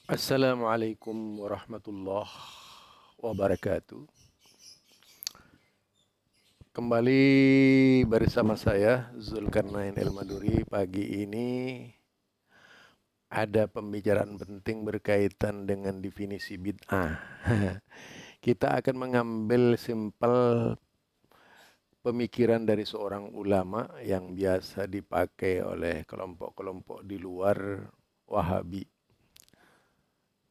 Assalamualaikum warahmatullahi wabarakatuh. Kembali bersama saya Zulkarnain El-Maduri. Pagi ini ada pembicaraan penting berkaitan dengan definisi bid'ah. Kita akan mengambil simpel pemikiran dari seorang ulama yang biasa dipakai oleh kelompok-kelompok di luar Wahabi,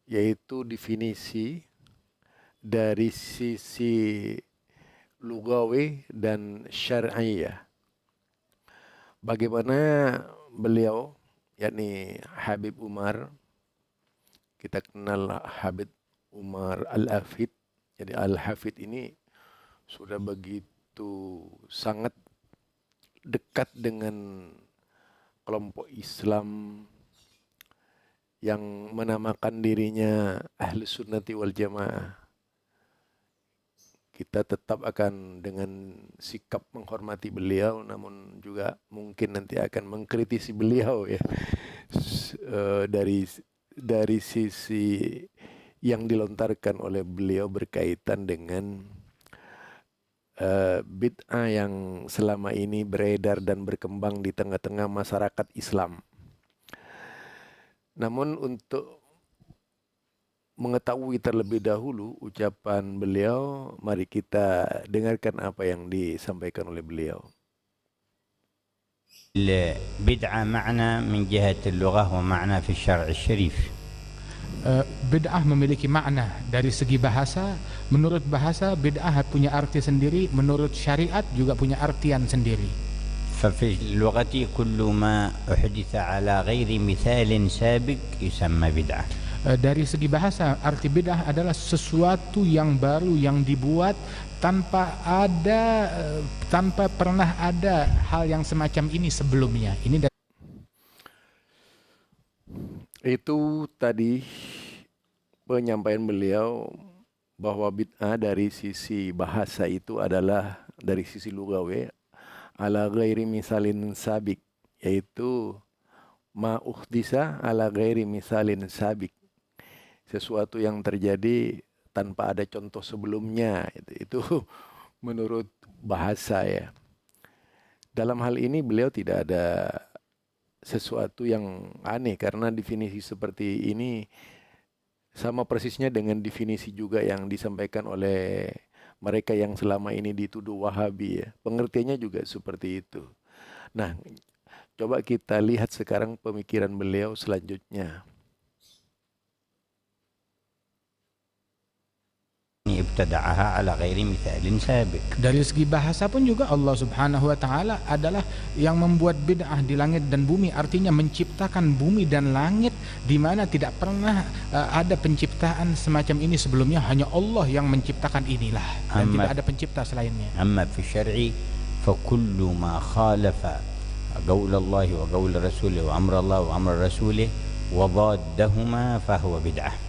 yaitu definisi dari sisi lugawi dan syar'iyah. Bagaimana beliau, yakni Habib Umar, kita kenal Habib Umar Al-Hafid. Jadi Al-Hafid ini sudah begitu sangat dekat dengan kelompok Islam yang menamakan dirinya Ahli Sunnati wal Jamaah. Kita tetap akan dengan sikap menghormati beliau, namun juga mungkin nanti akan mengkritisi beliau ya dari sisi yang dilontarkan oleh beliau berkaitan dengan bid'ah yang selama ini beredar dan berkembang di tengah-tengah masyarakat Islam. Namun untuk mengetahui terlebih dahulu ucapan beliau, mari kita dengarkan apa yang disampaikan oleh beliau. البدعة معنى من جهة اللغة ومعنى في الشرع الشريف. Bid'ah memiliki makna dari segi bahasa. Menurut bahasa, bid'ah punya arti sendiri. Menurut syariat juga punya artian sendiri. ففي اللغة كل ما أحدث على غير مثال سابق يسمى بدعة. Dari segi bahasa, arti bid'ah adalah sesuatu yang baru yang dibuat tanpa pernah ada hal yang semacam ini sebelumnya. Itu tadi penyampaian beliau bahwa bid'ah dari sisi bahasa itu adalah dari sisi lugawi ala ghairi misalin sabik, yaitu ma uhdisa ala ghairi misalin sabik, sesuatu yang terjadi tanpa ada contoh sebelumnya. Itu menurut bahasa ya. Dalam hal ini beliau tidak ada sesuatu yang aneh, karena definisi seperti ini sama persisnya dengan definisi juga yang disampaikan oleh mereka yang selama ini dituduh Wahabi ya. Pengertiannya juga seperti itu. Nah, coba kita lihat sekarang pemikiran beliau selanjutnya. ابتدعها على غير مثال سابق. Dari segi bahasa pun juga Allah Subhanahu wa taala adalah yang membuat bid'ah di langit dan bumi, artinya menciptakan bumi dan langit di mana tidak pernah ada penciptaan semacam ini sebelumnya. Hanya Allah yang menciptakan inilah dan tidak ada pencipta selainnya. أما في الشرع فكل ما خالف قول الله وقول رسوله وأمر الله وأمر رسوله وضادهما فهو بدعة.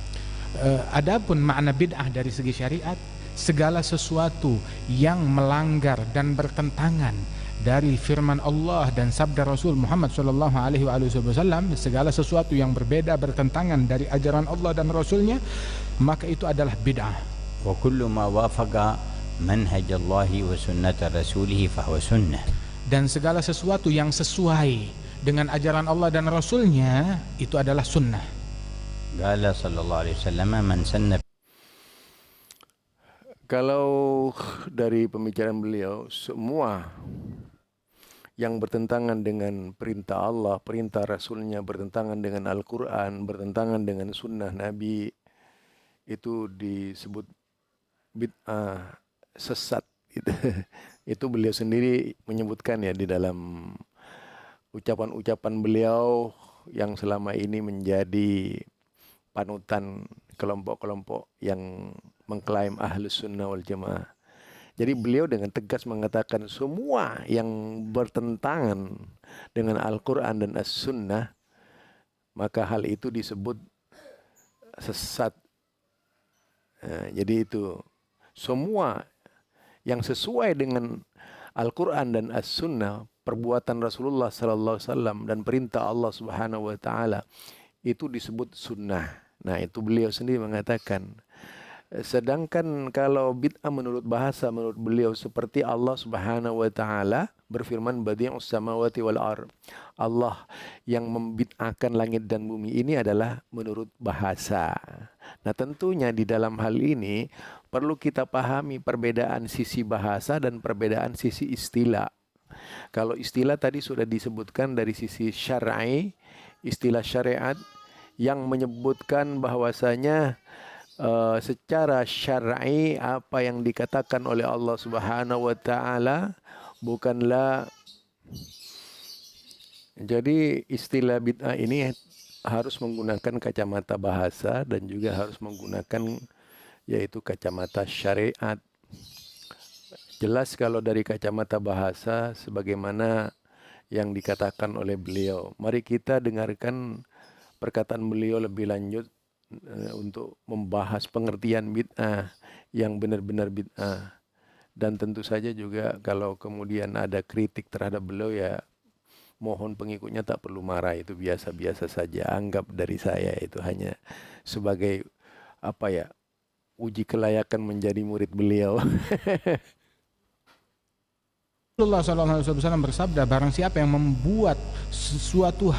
Adapun makna bid'ah dari segi syariat, segala sesuatu yang melanggar dan bertentangan dari firman Allah dan sabda Rasul Muhammad sallallahu alaihi wasallam, segala sesuatu yang berbeda bertentangan dari ajaran Allah dan Rasulnya, maka itu adalah bid'ah. وكل ما وافق منهج الله وسنة رسوله فهو سنة. Dan segala sesuatu yang sesuai dengan ajaran Allah dan Rasulnya itu adalah sunnah. قال صلى الله عليه وسلم من سن. Kalau dari pembicaraan beliau, semua yang bertentangan dengan perintah Allah, perintah Rasulnya, bertentangan dengan Al-Quran, bertentangan dengan sunnah Nabi, itu disebut bid'ah, sesat gitu. Itu beliau sendiri menyebutkan ya di dalam ucapan-ucapan beliau yang selama ini menjadi panutan kelompok-kelompok yang mengklaim Ahlus Sunnah wal Jamaah. Jadi beliau dengan tegas mengatakan semua yang bertentangan dengan Al-Quran dan As-Sunnah, maka hal itu disebut sesat. Jadi itu semua yang sesuai dengan Al-Quran dan As-Sunnah, perbuatan Rasulullah sallallahu alaihi wasallam dan perintah Allah Subhanahu wa taala, itu disebut sunnah. Nah, itu beliau sendiri mengatakan. Sedangkan kalau bid'ah menurut bahasa, menurut beliau seperti Allah Subhanahu wa taala berfirman badi'us samawati wal ard. Allah yang membid'ahkan langit dan bumi ini adalah menurut bahasa. Nah, tentunya di dalam hal ini perlu kita pahami perbedaan sisi bahasa dan perbedaan sisi istilah. Kalau istilah tadi sudah disebutkan dari sisi syar'i, istilah syariat yang menyebutkan bahwasanya secara syar'i apa yang dikatakan oleh Allah Subhanahu wa taala bukanlah. Jadi istilah bid'ah ini harus menggunakan kacamata bahasa dan juga harus menggunakan yaitu kacamata syariat. Jelas kalau dari kacamata bahasa sebagaimana yang dikatakan oleh beliau. Mari kita dengarkan perkataan beliau lebih lanjut untuk membahas pengertian bid'ah yang benar-benar bid'ah. Dan tentu saja juga kalau kemudian ada kritik terhadap beliau, ya mohon pengikutnya tak perlu marah, itu biasa-biasa saja. Anggap dari saya itu hanya sebagai uji kelayakan menjadi murid beliau. Rasulullah SAW bersabda, barang siapa yang membuat suatu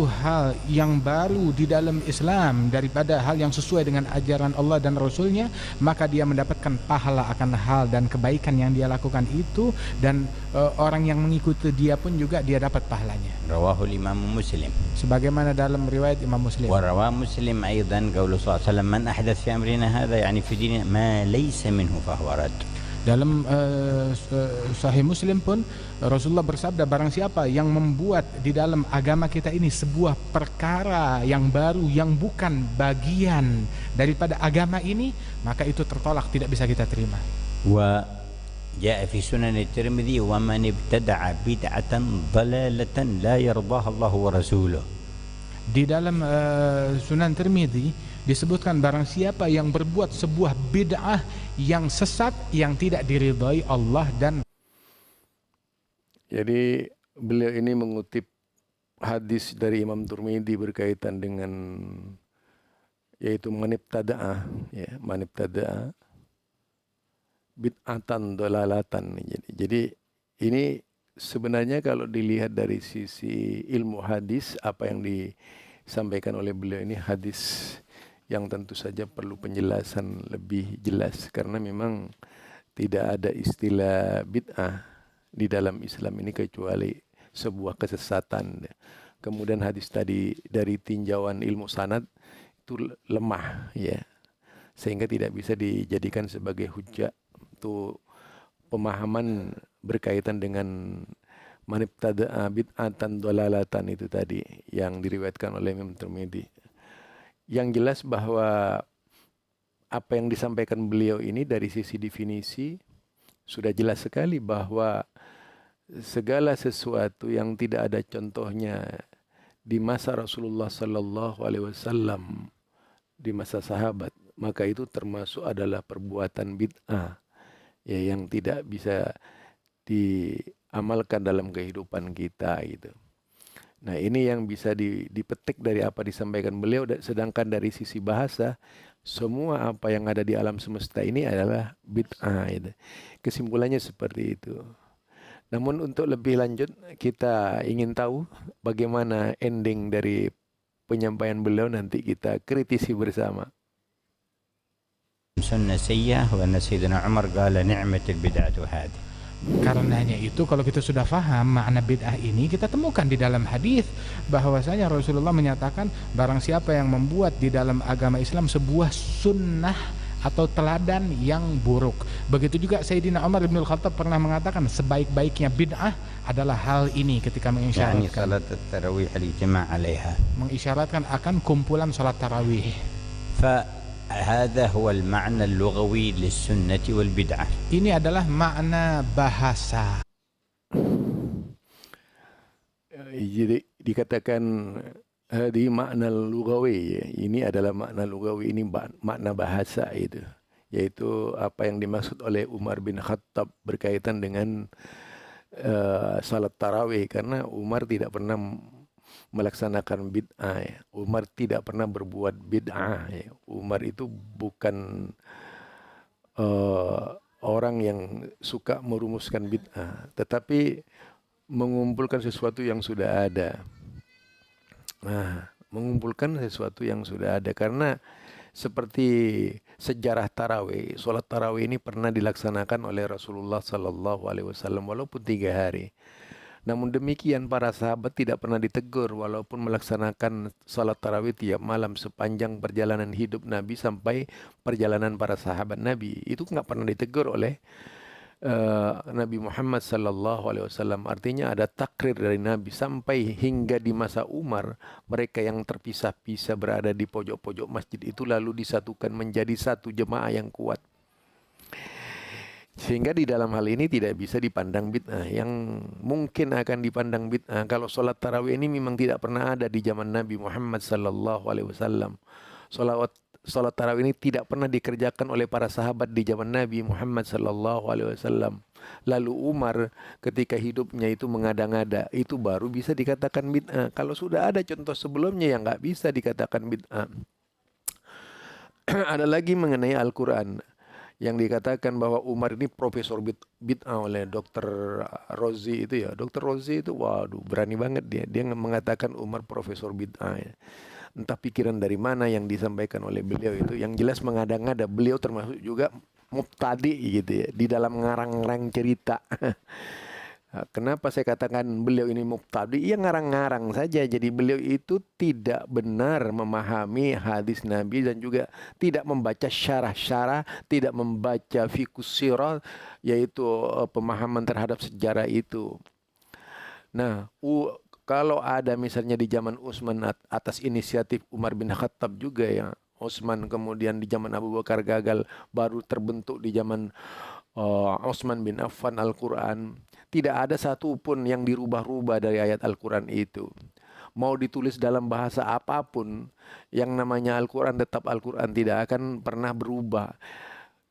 hal yang baru di dalam Islam daripada hal yang sesuai dengan ajaran Allah dan Rasulnya, maka dia mendapatkan pahala akan hal dan kebaikan yang dia lakukan itu, dan orang yang mengikuti dia pun juga dia dapat pahalanya. Rawahul Imam Muslim. Sebagaimana dalam riwayat Imam Muslim. Wa rawa Muslim aidan qaulu sallallahu alaihi wasallam man ahdath fi amrina hadha yani fi dinina ma laysa minhu fahuwa rad. Dalam Sahih Muslim pun Rasulullah bersabda, barang siapa yang membuat di dalam agama kita ini sebuah perkara yang baru yang bukan bagian daripada agama ini, maka itu tertolak, tidak bisa kita terima. Wa jaa fi sunan at-Tirmidzi wa man ibtada'a bid'atan dalalatan la yardaha Allah wa rasuluhu. Di dalam Sunan Tirmidzi disebutkan barang siapa yang berbuat sebuah bid'ah yang sesat yang tidak diridhai Allah dan. Jadi beliau ini mengutip hadis dari Imam Tirmidzi berkaitan dengan yaitu manibtada'a, ya, manibtada'a bid'atan dalalatan. Jadi ini sebenarnya kalau dilihat dari sisi ilmu hadis, apa yang disampaikan oleh beliau ini hadis yang tentu saja perlu penjelasan lebih jelas, karena memang tidak ada istilah bid'ah di dalam Islam ini kecuali sebuah kesesatan. Kemudian hadis tadi dari tinjauan ilmu sanad itu lemah, ya, sehingga tidak bisa dijadikan sebagai hujjah untuk pemahaman berkaitan dengan manibtada'a bid'atan dalalatan itu tadi yang diriwayatkan oleh Imam Tirmidzi. Yang jelas bahwa apa yang disampaikan beliau ini dari sisi definisi sudah jelas sekali bahwa segala sesuatu yang tidak ada contohnya di masa Rasulullah sallallahu alaihi wasallam, di masa sahabat, maka itu termasuk adalah perbuatan bid'ah, ya, yang tidak bisa diamalkan dalam kehidupan kita gitu. Nah, ini yang bisa dipetik dari apa disampaikan beliau. Sedangkan dari sisi bahasa, semua apa yang ada di alam semesta ini adalah bid'ah. Gitu. Kesimpulannya seperti itu. Namun untuk lebih lanjut, kita ingin tahu bagaimana ending dari penyampaian beliau, nanti kita kritisi bersama. Sunnah sayyah wa anna Sayyidina Umar qala ni'matul bid'atu hadhihi. Karenanya itu kalau kita sudah faham makna bid'ah ini, kita temukan di dalam hadis bahwasanya Rasulullah menyatakan barang siapa yang membuat di dalam agama Islam sebuah sunnah atau teladan yang buruk. Begitu juga Sayyidina Umar bin Khattab pernah mengatakan sebaik-baiknya bid'ah adalah hal ini ketika mengisyaratkan salat tarawih al-ijma' 'alaiha, mengisyaratkan akan kumpulan salat tarawih. هذا هو المعنى اللغوي للسنة والبدعة. Ini adalah makna bahasa. Jadi dikatakan di makna lugawi, ini adalah makna lugawi, ini makna bahasa itu, yaitu apa yang dimaksud oleh Umar bin Khattab berkaitan dengan salat tarawih, karena Umar tidak pernah melaksanakan bid'ah. Ya. Umar tidak pernah berbuat bid'ah. Ya. Umar itu bukan orang yang suka merumuskan bid'ah, tetapi mengumpulkan sesuatu yang sudah ada. Nah, mengumpulkan sesuatu yang sudah ada, karena seperti sejarah tarawih, sholat tarawih ini pernah dilaksanakan oleh Rasulullah Sallallahu Alaihi Wasallam walaupun 3 hari. Namun demikian para sahabat tidak pernah ditegur walaupun melaksanakan salat tarawih tiap malam sepanjang perjalanan hidup Nabi sampai perjalanan para sahabat Nabi. Itu nggak pernah ditegur oleh Nabi Muhammad Sallallahu Alaihi Wasallam. Artinya ada takrir dari Nabi sampai hingga di masa Umar, mereka yang terpisah-pisah berada di pojok-pojok masjid itu lalu disatukan menjadi satu jemaah yang kuat. Sehingga di dalam hal ini tidak bisa dipandang bid'ah. Yang mungkin akan dipandang bid'ah kalau sholat tarawih ini memang tidak pernah ada di zaman Nabi Muhammad Sallallahu Alaihi Wasallam. Sholat tarawih ini tidak pernah dikerjakan oleh para sahabat di zaman Nabi Muhammad Sallallahu Alaihi Wasallam. Lalu Umar ketika hidupnya itu mengada-ngada, itu baru bisa dikatakan bid'ah. Kalau sudah ada contoh sebelumnya yang nggak bisa dikatakan bid'ah. Ada lagi mengenai Al-Quran yang dikatakan bahwa Umar ini profesor bid'ah oleh Dr. Rozi itu ya. Dr. Rozi itu waduh berani banget dia. Dia mengatakan Umar profesor bid'ah ya. Entah pikiran dari mana yang disampaikan oleh beliau itu. Yang jelas mengada-ngada, beliau termasuk juga mubtadi gitu ya, di dalam ngarang-ngarang cerita. Kenapa saya katakan beliau ini mubtadi? Ia ngarang-ngarang saja. Jadi beliau itu tidak benar memahami hadis Nabi dan juga tidak membaca syarah-syarah, tidak membaca fiqhus sirah, yaitu pemahaman terhadap sejarah itu. Nah, kalau ada misalnya di zaman Utsman atas inisiatif Umar bin Khattab juga ya. Utsman kemudian di zaman Abu Bakar gagal, baru terbentuk di zaman Utsman bin Affan Al-Quran. Tidak ada satupun yang dirubah-rubah dari ayat Al-Quran itu. Mau ditulis dalam bahasa apapun, yang namanya Al-Quran tetap Al-Quran, tidak akan pernah berubah.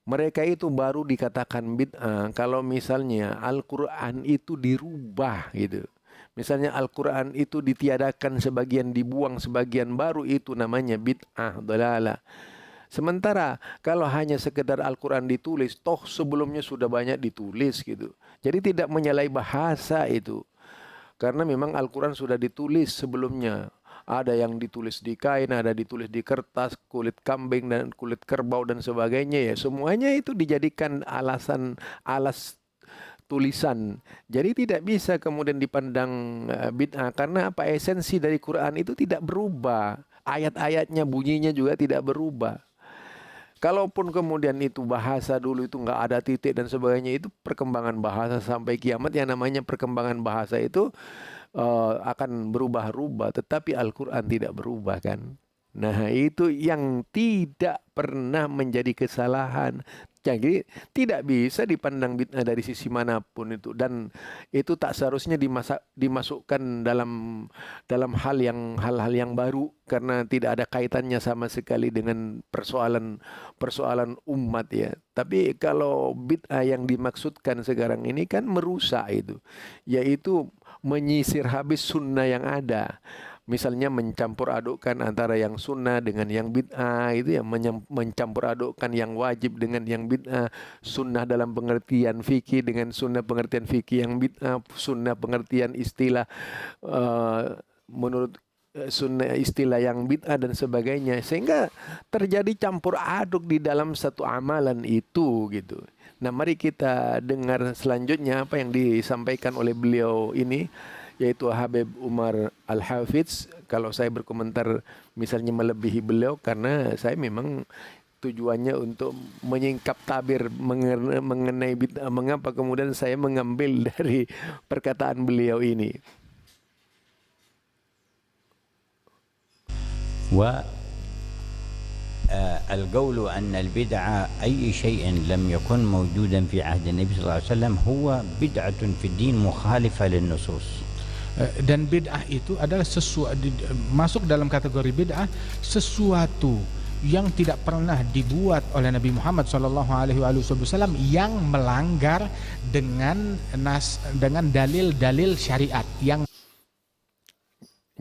Mereka itu baru dikatakan bid'ah kalau misalnya Al-Quran itu dirubah gitu. Misalnya Al-Quran itu ditiadakan, sebagian dibuang, sebagian baru, itu namanya bid'ah, dhalalah. Sementara kalau hanya sekedar Al-Quran ditulis, toh sebelumnya sudah banyak ditulis gitu. Jadi tidak menyalahi bahasa itu. Karena memang Al-Quran sudah ditulis sebelumnya. Ada yang ditulis di kain, ada ditulis di kertas, kulit kambing dan kulit kerbau dan sebagainya ya. Semuanya itu dijadikan alas tulisan. Jadi tidak bisa kemudian dipandang bid'ah. Karena apa? Esensi dari Quran itu tidak berubah. Ayat-ayatnya, bunyinya juga tidak berubah. Kalaupun kemudian itu bahasa dulu itu nggak ada titik dan sebagainya, itu perkembangan bahasa sampai kiamat. Yang namanya perkembangan bahasa itu akan berubah-ubah, tetapi Al-Quran tidak berubah kan. Nah itu yang tidak pernah menjadi kesalahan. Jadi tidak bisa dipandang bid'ah dari sisi manapun itu, dan itu tak seharusnya dimasukkan dalam hal-hal yang baru, karena tidak ada kaitannya sama sekali dengan persoalan umat ya. Tapi kalau bid'ah yang dimaksudkan sekarang ini kan merusak itu, yaitu menyisir habis sunnah yang ada. Misalnya mencampur adukkan antara yang sunnah dengan yang bid'ah, itu yang mencampur adukkan yang wajib dengan yang bid'ah, sunnah dalam pengertian fikih dengan sunnah pengertian fikih yang bid'ah, sunnah pengertian istilah menurut sunnah istilah yang bid'ah dan sebagainya, sehingga terjadi campur aduk di dalam satu amalan itu gitu. Nah, mari kita dengar selanjutnya apa yang disampaikan oleh beliau ini, yaitu Habib Umar Al-Hafidz. Kalau saya berkomentar misalnya melebihi beliau, karena saya memang tujuannya untuk menyingkap tabir mengenai bid'ah. Mengapa kemudian saya mengambil dari perkataan beliau ini? القول أن البدعة أي شيء لم يكن موجودا في عهد النبي صلى الله عليه وسلم هو بدعة في الدين مخالفة للنصوص. Dan bid'ah itu adalah masuk dalam kategori bid'ah sesuatu yang tidak pernah dibuat oleh Nabi Muhammad SAW yang melanggar dengan dalil-dalil syariat yang.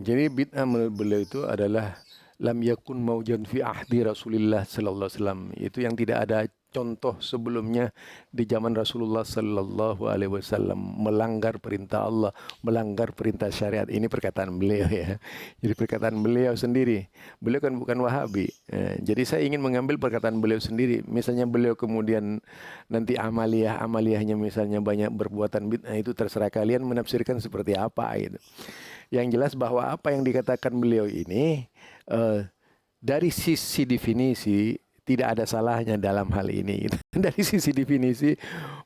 Jadi bid'ah menurut beliau itu adalah lam yakun maujan fi ahdi Rasulillah sallallahu alaihi wasallam. Itu yang tidak ada contoh sebelumnya di zaman Rasulullah sallallahu alaihi wasallam, melanggar perintah Allah, melanggar perintah syariat. Ini perkataan beliau ya. Jadi perkataan beliau sendiri. Beliau kan bukan Wahabi. Jadi saya ingin mengambil perkataan beliau sendiri. Misalnya beliau kemudian nanti amaliyahnya misalnya banyak berbuatan bid'ah, itu terserah kalian menafsirkan seperti apa gitu. Yang jelas bahwa apa yang dikatakan beliau ini dari sisi definisi tidak ada salahnya dalam hal ini. Dari sisi definisi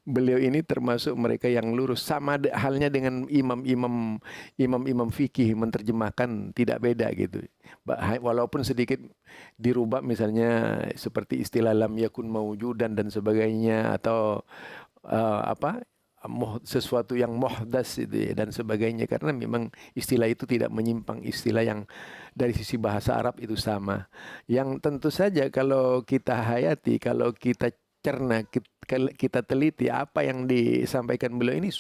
beliau ini termasuk mereka yang lurus, sama halnya dengan imam-imam fikih menerjemahkan tidak beda gitu. Walaupun sedikit dirubah misalnya seperti istilah lam yakun mawjudan dan sebagainya, atau sesuatu yang muhdas itu ya, dan sebagainya, karena memang istilah itu tidak menyimpang, istilah yang dari sisi bahasa Arab itu sama. Yang tentu saja kalau kita hayati, kalau kita cerna, kita teliti apa yang disampaikan beliau ini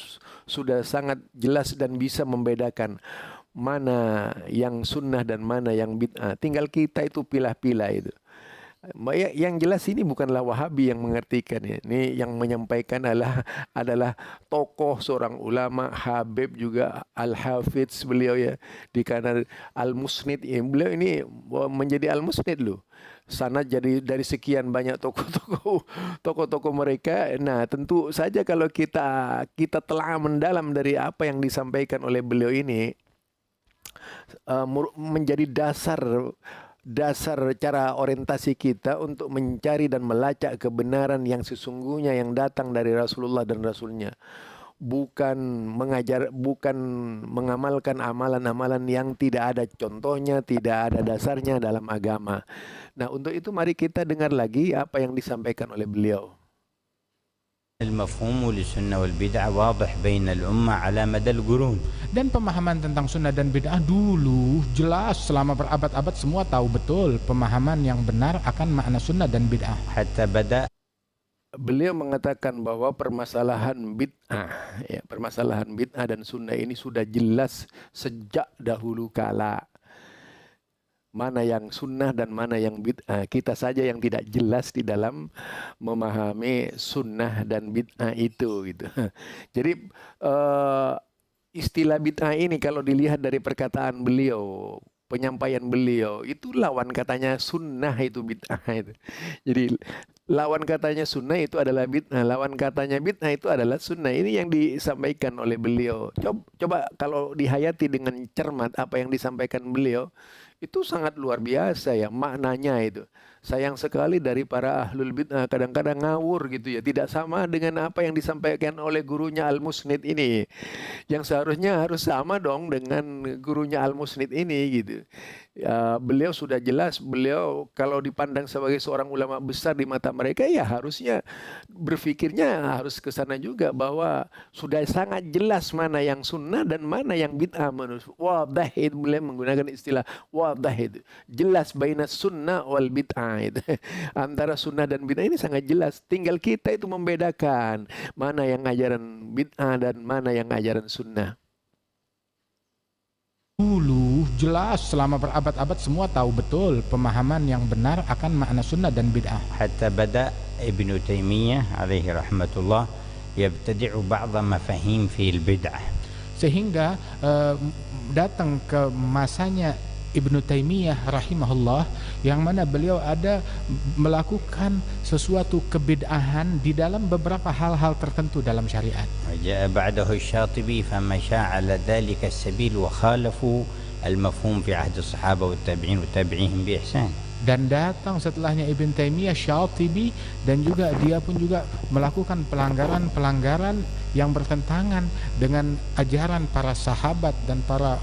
sudah sangat jelas dan bisa membedakan mana yang sunnah dan mana yang bid'ah. Tinggal kita itu pilah-pilah itu. Yang jelas ini bukanlah Wahabi yang mengartikan ya. Ini yang menyampaikan adalah tokoh, seorang ulama, Habib juga, Al-Hafidz beliau ya, di kanan Al-Musnid. Beliau ini menjadi Al-Musnid loh. Sana jadi dari sekian banyak tokoh-tokoh mereka. Nah, tentu saja kalau kita telah mendalam dari apa yang disampaikan oleh beliau ini, menjadi dasar cara orientasi kita untuk mencari dan melacak kebenaran yang sesungguhnya yang datang dari Rasulullah dan Rasulnya. Bukan mengamalkan amalan-amalan yang tidak ada contohnya, tidak ada dasarnya dalam agama. Nah, untuk itu mari kita dengar lagi apa yang disampaikan oleh beliau. المفهوم للسنة والبدعة واضح بين الأمة على مدى القرون. Dan pemahaman tentang sunnah dan bid'ah dulu jelas, selama berabad-abad semua tahu betul pemahaman yang benar akan makna sunnah dan bid'ah. حتى بدأ Beliau mengatakan bahwa permasalahan bid'ah dan sunnah ini sudah jelas sejak dahulu kala. Mana yang sunnah dan mana yang bid'ah. Kita saja yang tidak jelas di dalam memahami sunnah dan bid'ah itu gitu. Jadi istilah bid'ah ini kalau dilihat dari perkataan beliau, penyampaian beliau, itu lawan katanya sunnah itu bid'ah itu. Jadi lawan katanya sunnah itu adalah bid'ah, lawan katanya bid'ah itu adalah sunnah. Ini yang disampaikan oleh beliau. Coba kalau dihayati dengan cermat apa yang disampaikan beliau, itu sangat luar biasa ya maknanya itu. Sayang sekali dari para ahlul bid'ah kadang-kadang ngawur gitu ya. Tidak sama dengan apa yang disampaikan oleh gurunya Al-Musnid ini. Yang seharusnya harus sama dong dengan gurunya Al-Musnid ini gitu. Ya, beliau sudah jelas, beliau kalau dipandang sebagai seorang ulama besar di mata mereka, ya harusnya berpikirnya harus ke sana juga, bahwa sudah sangat jelas mana yang sunnah dan mana yang bid'ah. Wadah, itu beliau menggunakan istilah wadah, itu jelas baina sunnah wal bid'ah itu. Antara sunnah dan bid'ah ini sangat jelas, tinggal kita itu membedakan mana yang ajaran bid'ah dan mana yang ajaran sunnah. Dulu jelas, selama berabad-abad semua tahu betul pemahaman yang benar akan makna sunnah dan bid'ah. حتى بدأ ابن تيمية عليه رحمة الله يبتدع بعض مفاهيم في البدعة. Sehingga datang ke masanya Ibnu Taimiyah rahimahullah, yang mana beliau ada melakukan sesuatu kebid'ahan di dalam beberapa hal-hal tertentu dalam syariat. وجاء بعده الشاطبي فمشى على ذلك السبيل وخالفوا المفهوم في عهد الصحابة والتابعين وتابعيهم بإحسان. Dan datang setelahnya Ibn Taimiyah Syatibi, dan juga dia pun juga melakukan pelanggaran yang bertentangan dengan ajaran para sahabat dan para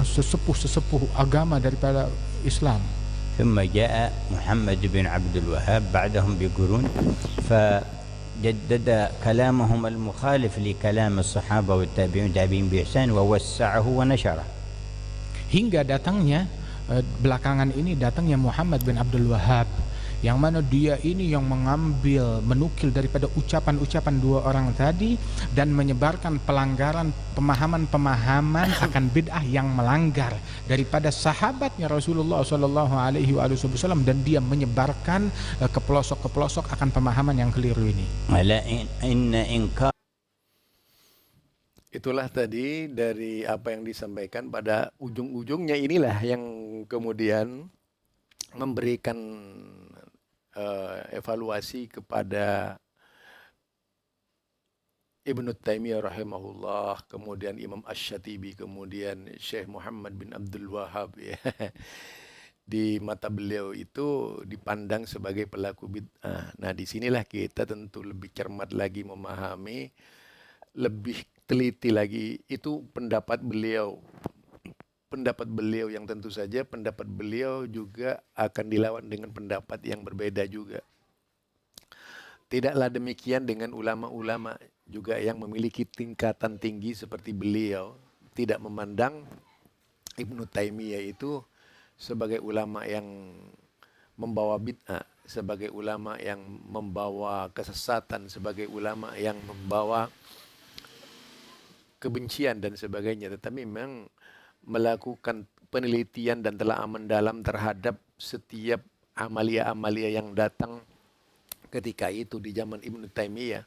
sesepuh agama daripada Islam. ثم جاء محمد بن عبد الوهاب بعدهم بقرون فجدد كلامهم المخالف لكلام الصحابة والتابعين بإحسان ووسعه ونشره. Hingga datangnya belakangan ini datangnya Muhammad bin Abdul Wahab, yang mana dia ini yang menukil daripada ucapan-ucapan dua orang tadi dan menyebarkan pelanggaran pemahaman-pemahaman akan bid'ah yang melanggar daripada sahabatnya Rasulullah Shallallahu Alaihi Wasallam, dan dia menyebarkan ke pelosok-pelosok akan pemahaman yang keliru ini. Itulah tadi dari apa yang disampaikan pada ujung-ujungnya, inilah yang kemudian memberikan evaluasi kepada Ibnu Taimiyah rahimahullah, kemudian Imam Asy-Syatibi, kemudian Syekh Muhammad bin Abdul Wahhab ya. Di mata beliau itu dipandang sebagai pelaku bid'ah. Nah, disinilah kita tentu lebih cermat lagi memahami, lebih teliti lagi, itu pendapat beliau. Pendapat beliau yang tentu saja pendapat beliau juga akan dilawan dengan pendapat yang berbeda juga. Tidaklah demikian dengan ulama-ulama juga yang memiliki tingkatan tinggi seperti beliau. Tidak memandang Ibnu Taimiyah itu sebagai ulama yang membawa bid'ah, sebagai ulama yang membawa kesesatan, sebagai ulama yang membawa kebencian dan sebagainya, tetapi memang melakukan penelitian dan telah mendalam terhadap setiap amalia-amalia yang datang ketika itu di zaman Ibnu Taimiyah.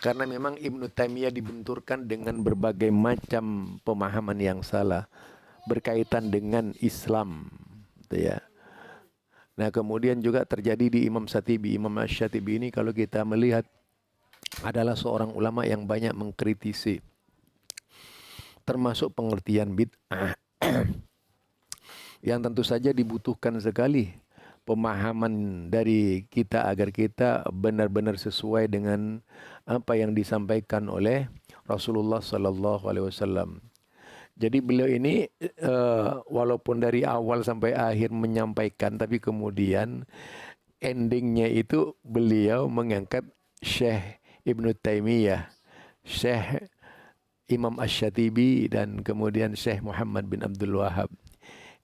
Karena memang Ibnu Taimiyah dibenturkan dengan berbagai macam pemahaman yang salah berkaitan dengan Islam, gitu ya. Nah, kemudian juga terjadi di Imam Syatibi. Imam Asy-Syatibi ini kalau kita melihat adalah seorang ulama yang banyak mengkritisi termasuk pengertian bid'ah yang tentu saja dibutuhkan sekali pemahaman dari kita agar kita benar-benar sesuai dengan apa yang disampaikan oleh Rasulullah sallallahu alaihi wasallam. Jadi beliau ini walaupun dari awal sampai akhir menyampaikan, tapi kemudian endingnya itu beliau mengangkat Syekh Ibnu Taimiyah, Syekh Imam Asy-Syatibi, dan kemudian Syekh Muhammad bin Abdul Wahhab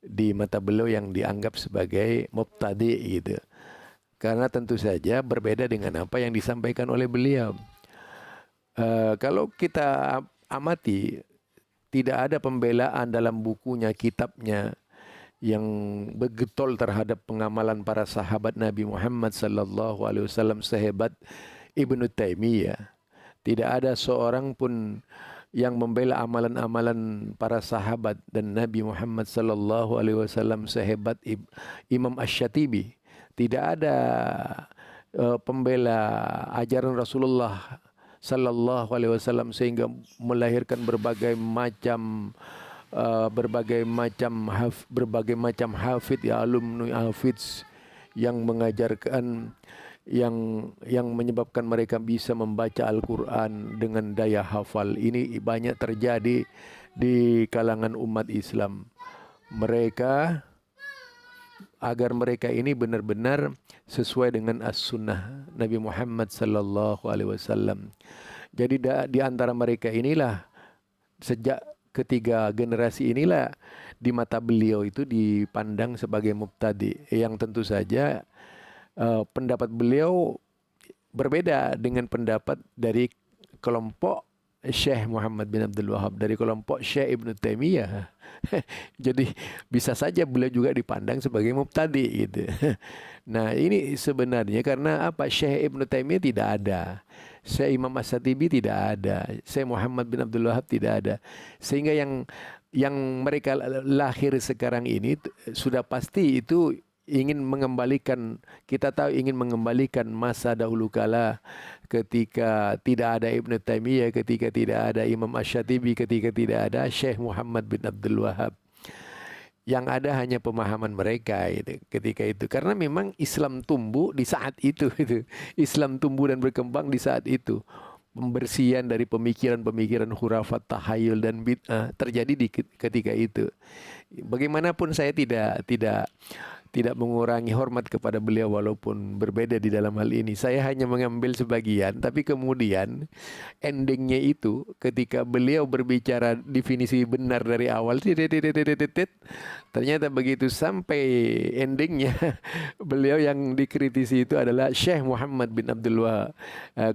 di mata beliau yang dianggap sebagai mubtadi gitu. Karena tentu saja berbeda dengan apa yang disampaikan oleh beliau. Kalau kita amati, tidak ada pembelaan dalam bukunya, kitabnya yang bergetol terhadap pengamalan para sahabat Nabi Muhammad sallallahu alaihi wasallam sehebat Ibnu Taimiyah. Tidak ada seorang pun yang membela amalan-amalan para sahabat dan Nabi Muhammad sallallahu alaihi wasallam sehebat Imam Asy-Syatibi. Tidak ada pembela ajaran Rasulullah sallallahu alaihi wasallam sehingga melahirkan berbagai macam hafidz ya, alumni hafidz yang mengajarkan yang menyebabkan mereka bisa membaca Al-Quran dengan daya hafal. Ini banyak terjadi di kalangan umat Islam. Agar mereka ini benar-benar sesuai dengan as-sunnah Nabi Muhammad sallallahu alaihi wasallam. Jadi di antara mereka inilah, sejak ketiga generasi inilah di mata beliau itu dipandang sebagai mubtadi, yang tentu saja pendapat beliau berbeda dengan pendapat dari kelompok Syekh Muhammad bin Abdul Wahhab, dari kelompok Syekh Ibnu Taimiyah. Jadi bisa saja beliau juga dipandang sebagai mubtadi gitu. Nah, ini sebenarnya karena apa? Syekh Ibnu Taimiyah tidak ada, Syekh Imam Asy-Syatibi tidak ada, Syekh Muhammad bin Abdul Wahhab tidak ada. Sehingga yang mereka lahir sekarang ini sudah pasti itu ingin mengembalikan, kita tahu ingin mengembalikan masa dahulu kala ketika tidak ada Ibnu Taimiyah, ketika tidak ada Imam Asy-Syatibi, ketika tidak ada Syekh Muhammad bin Abdul Wahhab. Yang ada hanya pemahaman mereka gitu, ketika itu. Karena memang Islam tumbuh di saat itu gitu. Islam tumbuh dan berkembang di saat itu. Pembersihan dari pemikiran-pemikiran khurafat, tahayul dan bid'ah terjadi di ketika itu. Bagaimanapun saya tidak tidak mengurangi hormat kepada beliau walaupun berbeda di dalam hal ini. Saya hanya mengambil sebagian, tapi kemudian endingnya itu ketika beliau berbicara definisi benar dari awal, ternyata begitu sampai endingnya beliau yang dikritisi itu adalah Syekh Muhammad bin Abdul Wahab.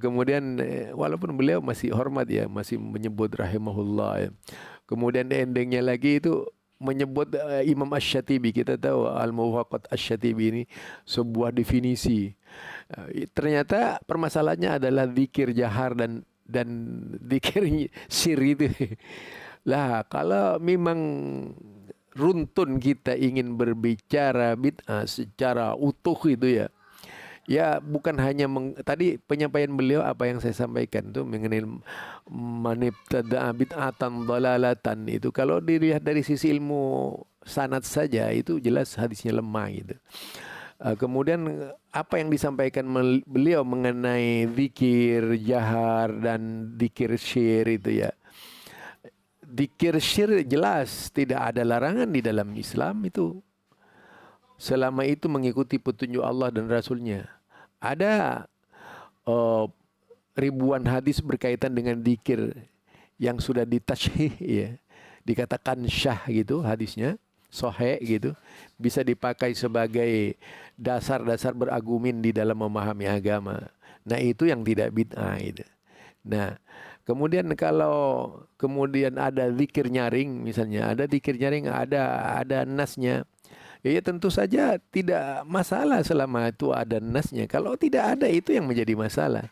Kemudian walaupun beliau masih hormat ya, masih menyebut rahimahullah ya. Kemudian endingnya lagi itu menyebut Imam Asy-Syatibi. Kita tahu Al-Muwafaqat Asy-Syatibi ini sebuah definisi. Ternyata permasalahannya adalah zikir jahar dan zikir sir itu. Lah kalau memang runtun kita ingin berbicara bid'ah secara utuh itu ya. Ya bukan hanya tadi penyampaian beliau apa yang saya sampaikan itu mengenai manibtada bid'atan dalalatan itu kalau dilihat dari sisi ilmu sanad saja itu jelas hadisnya lemah gitu. Kemudian apa yang disampaikan beliau mengenai zikir jahar dan zikir syir itu ya. Zikir syir jelas tidak ada larangan di dalam Islam itu. Selama itu mengikuti petunjuk Allah dan Rasulnya. Ada ribuan hadis berkaitan dengan zikir yang sudah ditashih ya. Dikatakan syah gitu hadisnya, sahih gitu. Bisa dipakai sebagai dasar-dasar beragumen di dalam memahami agama. Nah, itu yang tidak bid'ah itu. Nah, kemudian kalau kemudian ada zikir nyaring misalnya, ada zikir nyaring, ada nasnya. Ya tentu saja tidak masalah selama itu ada nasnya. Kalau tidak ada itu yang menjadi masalah.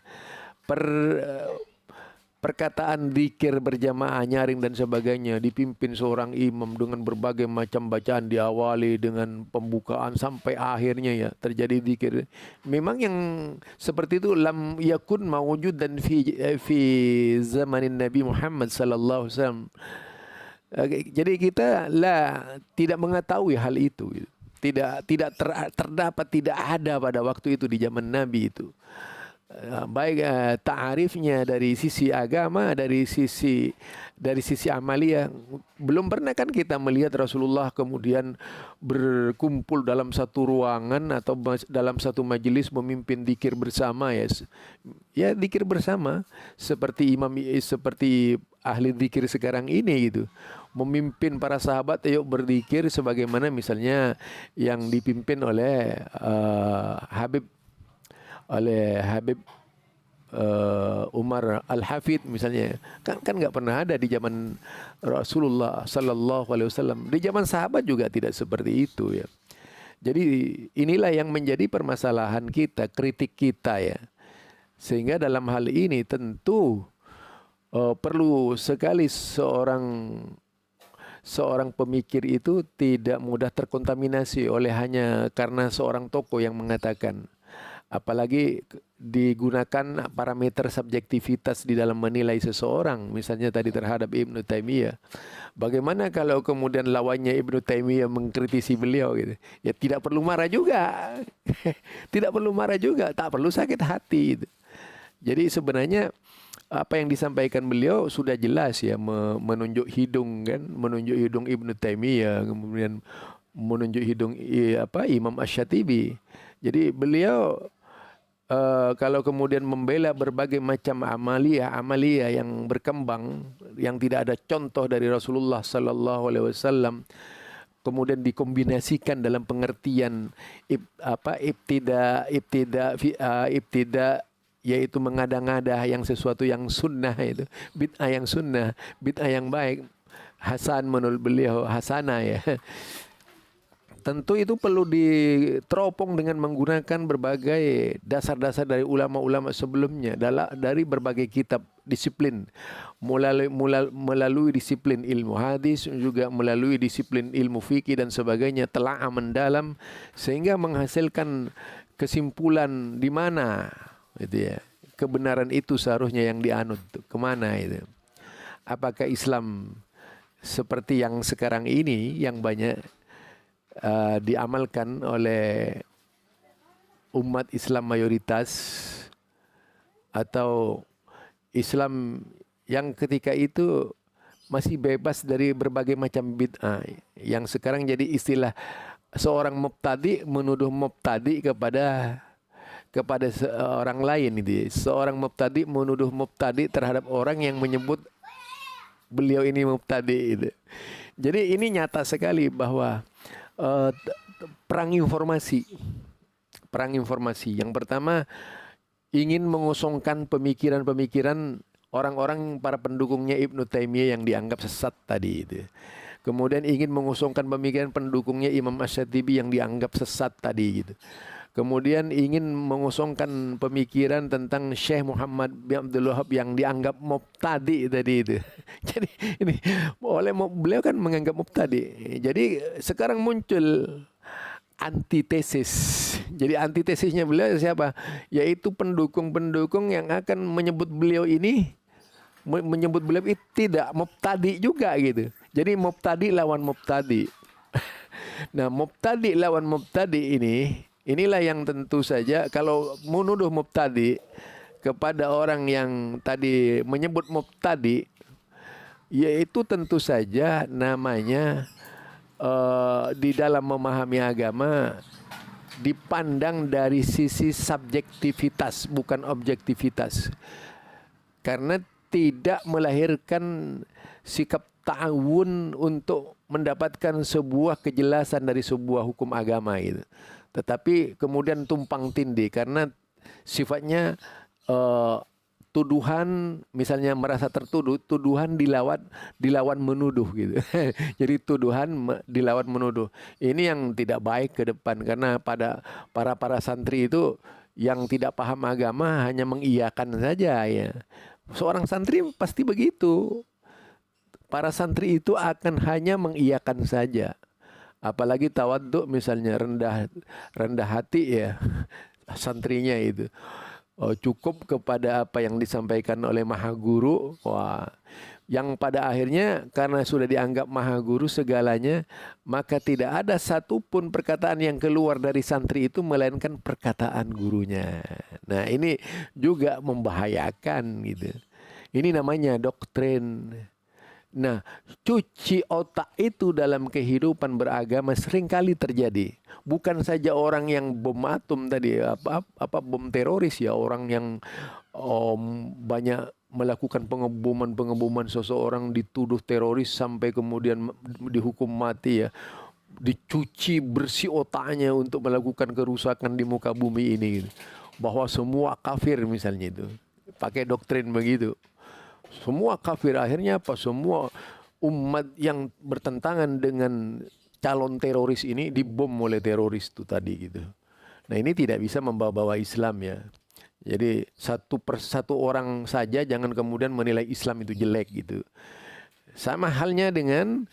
Perkataan zikir berjamaah nyaring dan sebagainya dipimpin seorang imam dengan berbagai macam bacaan diawali dengan pembukaan sampai akhirnya ya terjadi zikir. Memang yang seperti itu lam yakun mawujud dan fi zamanin Nabi Muhammad sallallahu alaihi wasallam. Jadi kita tidak mengetahui hal itu. Terdapat, tidak ada pada waktu itu di zaman Nabi itu. Baik ta'arifnya dari sisi agama, dari sisi amalia. Belum pernah kan kita melihat Rasulullah kemudian berkumpul dalam satu ruangan atau dalam satu majelis memimpin zikir bersama ya. Ya zikir bersama seperti seperti ahli zikir sekarang ini gitu. Memimpin para sahabat yuk berzikir sebagaimana misalnya yang dipimpin oleh Habib Umar Al-Hafidh misalnya kan nggak pernah ada di zaman Rasulullah Sallallahu Alaihi Wasallam. Di zaman sahabat juga tidak seperti itu ya. Jadi inilah yang menjadi permasalahan kita, kritik kita ya. Sehingga dalam hal ini tentu perlu sekali seorang pemikir itu tidak mudah terkontaminasi oleh hanya karena seorang tokoh yang mengatakan. Apalagi digunakan parameter subjektivitas di dalam menilai seseorang. Misalnya tadi terhadap Ibnu Taimiyah. Bagaimana kalau kemudian lawannya Ibnu Taimiyah mengkritisi beliau gitu? Ya tidak perlu marah juga. Tidak perlu marah juga, tak perlu sakit hati gitu. Jadi sebenarnya apa yang disampaikan beliau sudah jelas ya, menunjuk hidung kan, menunjuk hidung Ibnu Taimiyah, kemudian menunjuk hidung Imam Asy-Syatibi. Jadi beliau kalau kemudian membela berbagai macam amalia yang berkembang yang tidak ada contoh dari Rasulullah Sallallahu Alaihi Wasallam, kemudian dikombinasikan dalam pengertian ibtida yaitu mengada-ngada yang sesuatu yang sunnah itu, bid'ah yang sunnah, bid'ah yang baik, hasan menurut beliau, hasanah ya. Tentu itu perlu diteropong dengan menggunakan berbagai dasar-dasar dari ulama-ulama sebelumnya dari berbagai kitab disiplin, melalui disiplin ilmu hadis, juga melalui disiplin ilmu fikih dan sebagainya, telah mendalam sehingga menghasilkan kesimpulan di mana gitu ya, kebenaran itu seharusnya yang dianut kemana itu. Apakah Islam seperti yang sekarang ini yang banyak diamalkan oleh umat Islam mayoritas, atau Islam yang ketika itu masih bebas dari berbagai macam bid'ah yang sekarang jadi istilah seorang mubtadi menuduh mubtadi kepada orang lain itu. Seorang mubtadi menuduh mubtadi terhadap orang yang menyebut beliau ini mubtadi itu. Jadi ini nyata sekali bahwa perang informasi. Yang pertama ingin mengosongkan pemikiran-pemikiran orang-orang para pendukungnya Ibnu Taimiyah yang dianggap sesat tadi itu. Kemudian ingin mengosongkan pemikiran pendukungnya Imam Asy-Syatibi yang dianggap sesat tadi gitu. Kemudian ingin mengosongkan pemikiran tentang Syekh Muhammad bin Abdul Wahab yang dianggap mubtadi tadi itu. Jadi ini beliau kan menganggap mubtadi. Jadi sekarang muncul antitesis. Jadi antitesisnya beliau siapa? Yaitu pendukung-pendukung yang akan menyebut beliau ini tidak mubtadi juga gitu. Jadi mubtadi lawan mubtadi. Nah, mubtadi lawan mubtadi inilah yang tentu saja kalau menuduh mubtadi kepada orang yang tadi menyebut mubtadi, yaitu tentu saja namanya di dalam memahami agama dipandang dari sisi subjektivitas bukan objektivitas, karena tidak melahirkan sikap ta'awun untuk mendapatkan sebuah kejelasan dari sebuah hukum agama gitu. Tetapi kemudian tumpang tindih karena sifatnya tuduhan, misalnya merasa tertuduh, tuduhan dilawan menuduh gitu. Jadi tuduhan dilawan menuduh. Ini yang tidak baik ke depan, karena pada para santri itu yang tidak paham agama hanya mengiyakan saja ya. Seorang santri pasti begitu. Para santri itu akan hanya mengiyakan saja. Apalagi tawadhu misalnya, rendah hati ya santrinya itu. Cukup kepada apa yang disampaikan oleh Maha Guru. Wah, yang pada akhirnya karena sudah dianggap Maha Guru segalanya, maka tidak ada satupun perkataan yang keluar dari santri itu melainkan perkataan gurunya. Nah, ini juga membahayakan gitu. Ini namanya doktrin. Nah, cuci otak itu dalam kehidupan beragama seringkali terjadi. Bukan saja orang yang bom atom tadi, bom teroris ya, orang yang banyak melakukan pengeboman seseorang dituduh teroris sampai kemudian dihukum mati ya. Dicuci bersih otaknya untuk melakukan kerusakan di muka bumi ini. Bahwa semua kafir misalnya itu. Pakai doktrin begitu. Semua kafir, akhirnya apa? Semua umat yang bertentangan dengan calon teroris ini dibom oleh teroris itu tadi gitu. Nah, ini tidak bisa membawa Islam ya. Jadi satu persatu orang saja jangan kemudian menilai Islam itu jelek gitu. Sama halnya dengan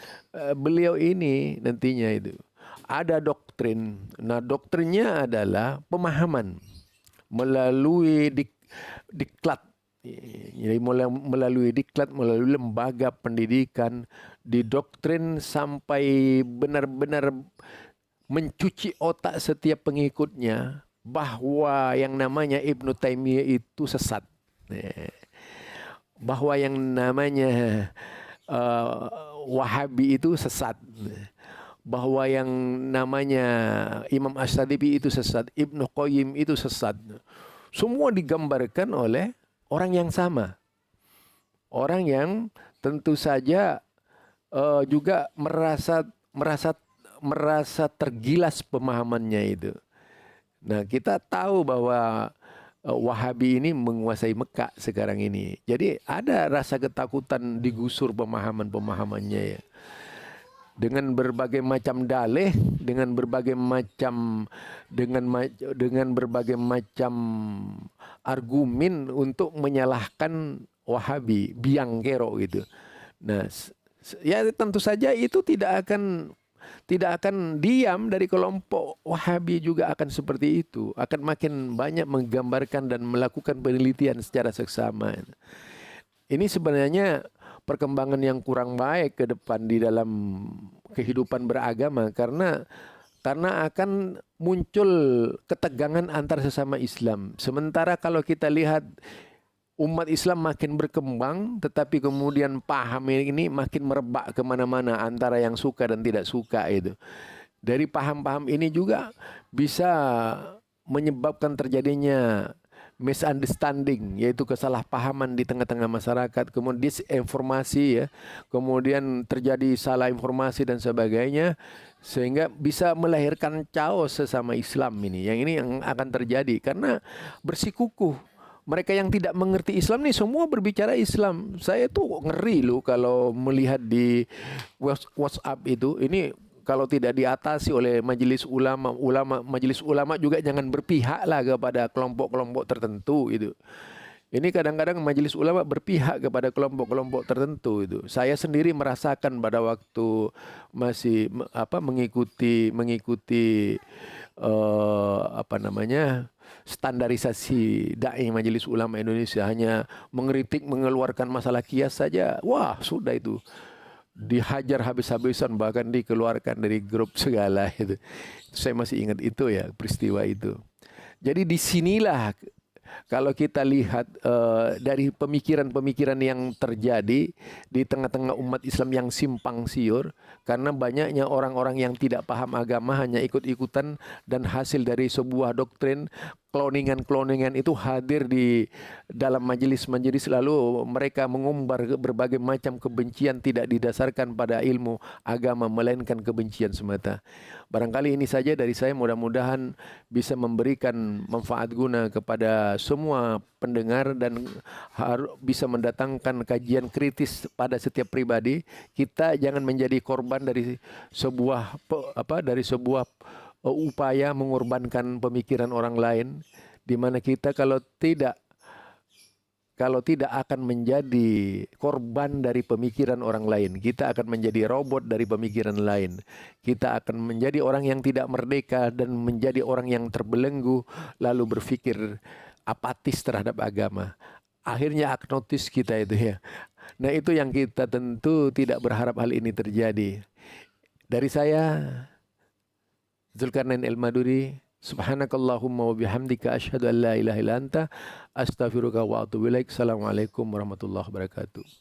beliau ini nantinya itu. Ada doktrin. Nah, doktrinnya adalah pemahaman melalui diklat. Jadi melalui diklat, melalui lembaga pendidikan, didoktrin sampai benar-benar mencuci otak setiap pengikutnya bahwa yang namanya Ibnu Taimiyah itu sesat, bahwa yang namanya Wahabi itu sesat, bahwa yang namanya Imam Asy-Syatibi itu sesat, Ibnu Qayyim itu sesat. Semua digambarkan oleh orang yang sama. Orang yang tentu saja juga merasa tergilas pemahamannya itu. Nah, kita tahu bahwa Wahabi ini menguasai Mekah sekarang ini. Jadi ada rasa ketakutan digusur pemahamannya ya. Dengan berbagai macam dalih, dengan berbagai macam argumen untuk menyalahkan Wahabi, biang kerok gitu. Nah, ya tentu saja itu tidak akan diam dari kelompok Wahabi juga akan seperti itu, akan makin banyak menggambarkan dan melakukan penelitian secara seksama. Ini sebenarnya perkembangan yang kurang baik ke depan di dalam kehidupan beragama, karena akan muncul ketegangan antar sesama Islam. Sementara kalau kita lihat umat Islam makin berkembang, tetapi kemudian paham ini makin merebak kemana-mana antara yang suka dan tidak suka itu. Dari paham-paham ini juga bisa menyebabkan terjadinya misunderstanding, yaitu kesalahpahaman di tengah-tengah masyarakat, kemudian disinformasi ya, kemudian terjadi salah informasi dan sebagainya, sehingga bisa melahirkan chaos sesama Islam ini. Yang ini yang akan terjadi karena bersikukuh. Mereka yang tidak mengerti Islam nih semua berbicara Islam. Saya tuh ngeri loh kalau melihat di WhatsApp itu. Ini kalau tidak diatasi oleh majelis ulama, majelis ulama juga jangan berpihak lah kepada kelompok-kelompok tertentu itu. Ini kadang-kadang majelis ulama berpihak kepada kelompok-kelompok tertentu itu. Saya sendiri merasakan pada waktu masih mengikuti standarisasi dai Majelis Ulama Indonesia, hanya mengkritik, mengeluarkan masalah kias saja. Wah, sudah itu dihajar habis-habisan, bahkan dikeluarkan dari grup segala itu. Saya masih ingat itu ya, peristiwa itu. Jadi disinilah kalau kita lihat dari pemikiran-pemikiran yang terjadi di tengah-tengah umat Islam yang simpang siur, karena banyaknya orang-orang yang tidak paham agama hanya ikut-ikutan, dan hasil dari sebuah doktrin kloningan itu hadir di dalam majelis-majelis, lalu mereka mengumbar berbagai macam kebencian tidak didasarkan pada ilmu agama, melainkan kebencian semata. Barangkali ini saja dari saya, mudah-mudahan bisa memberikan manfaat guna kepada semua pendengar dan bisa mendatangkan kajian kritis pada setiap pribadi. Kita jangan menjadi korban dari sebuah upaya mengorbankan pemikiran orang lain, di mana kita kalau tidak akan menjadi korban dari pemikiran orang lain, kita akan menjadi robot dari pemikiran lain. Kita akan menjadi orang yang tidak merdeka dan menjadi orang yang terbelenggu, lalu berpikir apatis terhadap agama. Akhirnya agnotis kita itu ya. Nah, itu yang kita tentu tidak berharap hal ini terjadi. Dari saya, Zulkarnain Al-Maduri, subhanakallahumma wa bihamdika asyhadu an la ilaha illa anta astaghfiruka wa atubu ilaik. Assalamualaikum warahmatullahi wabarakatuh.